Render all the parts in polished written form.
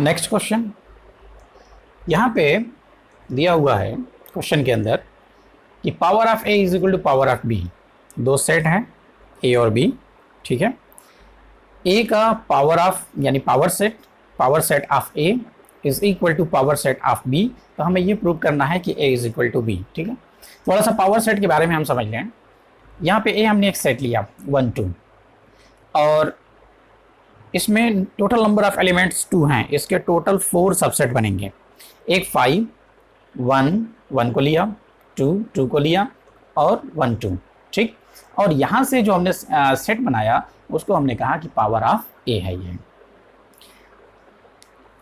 Next question यहाँ पे दिया हुआ है क्वेश्चन के अंदर कि power of A is equal to power of B. दो सेट हैं ए और बी, ठीक है। ए का पावर ऑफ यानी power set of A is equal to power set of B. तो हमें ये प्रूव करना है कि A is equal to B, ठीक है। थोड़ा सा पावर सेट के बारे में हम समझ लें। यहाँ पे ए हमने एक सेट लिया 1 2 और इसमें टोटल नंबर ऑफ एलिमेंट्स 2 हैं। इसके टोटल 4 सबसेट बनेंगे। एक 5 1 1 को लिया, 2 2 को लिया और 1 2, ठीक। और यहाँ से जो हमने सेट बनाया उसको हमने कहा कि पावर ऑफ ए है ये।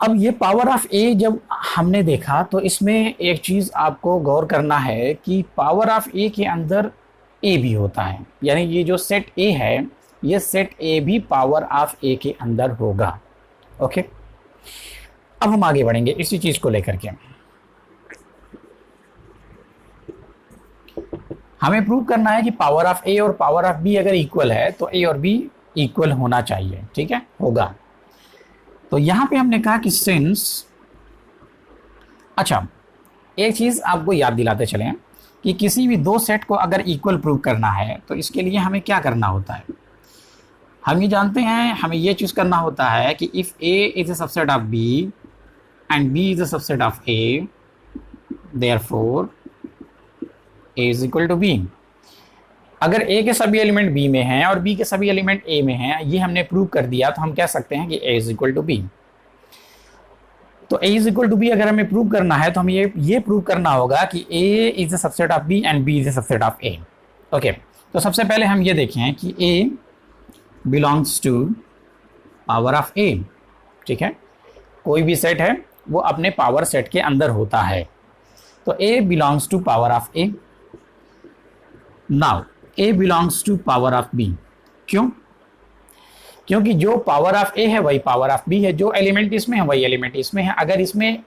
अब ये पावर ऑफ ए जब हमने देखा तो इसमें एक चीज़ आपको गौर करना है कि पावर ऑफ ए के अंदर ए भी होता है, यानी ये जो सेट ए है ये सेट ए भी पावर ऑफ ए के अंदर होगा। ओके, अब हम आगे बढ़ेंगे इसी चीज़ को लेकर के। हमें प्रूव करना है कि पावर ऑफ ए और पावर ऑफ बी अगर इक्वल है तो ए और बी इक्वल होना चाहिए, ठीक है, होगा। तो यहां पे हमने कहा कि सिंस, अच्छा एक चीज आपको याद दिलाते चलें कि किसी भी दो सेट को अगर इक्वल प्रूव करना है तो इसके लिए हमें क्या करना होता है। हम ये जानते हैं, हमें ये चूज करना होता है कि if A is a subset of B and B is a subset of A, therefore A is equal to B. अगर ए के सभी एलिमेंट बी में हैं और बी के सभी एलिमेंट ए में हैं, ये हमने प्रूव कर दिया, तो हम कह सकते हैं कि A is equal to B. तो ए इज इक्वल टू बी अगर हमें प्रूव करना है तो हम ये प्रूव करना होगा कि A is a subset of B and B is a subset of A. Okay, तो सबसे पहले हम ये देखें कि A belongs to power of A, ठीक है। कोई भी सेट है वो अपने पावर सेट के अंदर होता है, तो A belongs to power of A. Now A belongs to power of B. क्यों? क्योंकि जो पावर ऑफ ए है वही पावर ऑफ बी है, जो एलिमेंट इसमें है वही एलिमेंट इसमें है। अगर इसमें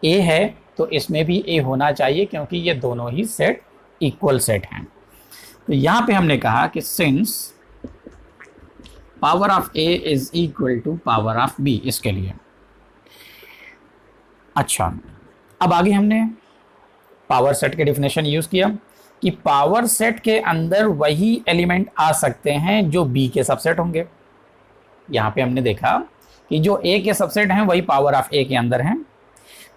ए है तो इसमें भी ए होना चाहिए, क्योंकि ये दोनों ही सेट इक्वल सेट हैं। तो यहां पे हमने कहा कि since power of A is equal to power of B, इसके लिए। अच्छा, अब आगे हमने पावर सेट के डिफिनेशन यूज किया कि पावर सेट के अंदर वही एलिमेंट आ सकते हैं जो बी के सबसेट होंगे। यहां पे हमने देखा कि जो ए के सबसेट हैं वही पावर ऑफ ए के अंदर हैं,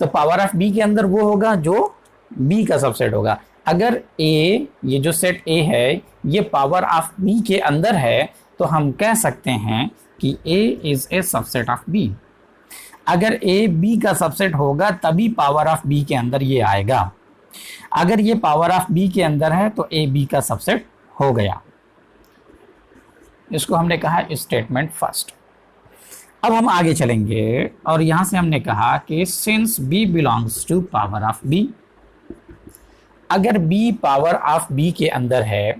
तो पावर ऑफ बी के अंदर वो होगा जो बी का सबसेट होगा। अगर ए, ये जो सेट ए है ये पावर ऑफ बी के अंदर है तो हम कह सकते हैं कि A is a subset of B. अगर ए बी का सबसेट होगा तभी पावर ऑफ बी के अंदर ये आएगा। अगर ये पावर ऑफ बी के अंदर है तो ए बी का सबसेट हो गया। इसको हमने कहा स्टेटमेंट फर्स्ट। अब हम आगे चलेंगे और यहां से हमने कहा कि since B belongs to power of B, अगर बी पावर ऑफ बी के अंदर है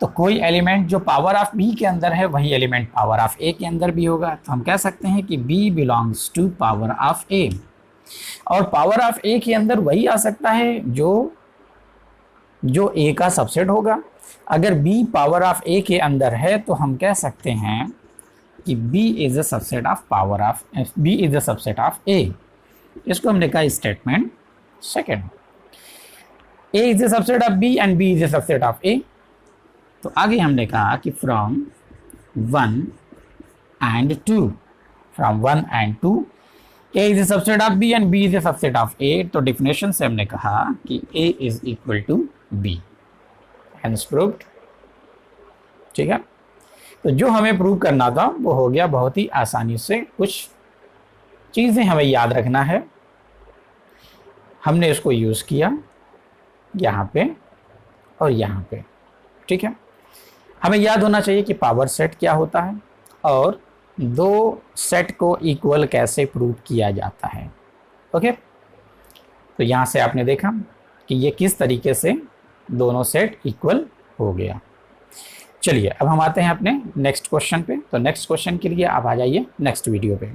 तो कोई एलिमेंट जो पावर ऑफ बी के अंदर है वही एलिमेंट पावर ऑफ ए के अंदर भी होगा। तो हम कह सकते हैं कि B belongs to power of A, और पावर ऑफ ए के अंदर वही आ सकता है जो ए का सबसेट होगा। अगर बी पावर ऑफ ए के अंदर है तो हम कह सकते हैं कि B is a subset of power of B is a subset of A. इसको हमने कहा statement second. A is a subset of B and B is a subset of A. तो आगे हमने कहा कि from 1 and 2, from 1 and 2 A is a subset of B and B is a subset of A। तो definition से हमने कहा कि A is equal to B, hence proved, ठीक है। तो जो हमें प्रूव करना था वो हो गया बहुत ही आसानी से। कुछ चीज़ें हमें याद रखना है, हमने इसको यूज़ किया यहाँ पे और यहाँ पे, ठीक है। हमें याद होना चाहिए कि पावर सेट क्या होता है और दो सेट को इक्वल कैसे प्रूव किया जाता है। ओके, तो यहाँ से आपने देखा कि ये किस तरीके से दोनों सेट इक्वल हो गया। चलिए अब हम आते हैं अपने नेक्स्ट क्वेश्चन पे। तो नेक्स्ट क्वेश्चन के लिए आप आ जाइए नेक्स्ट वीडियो पे।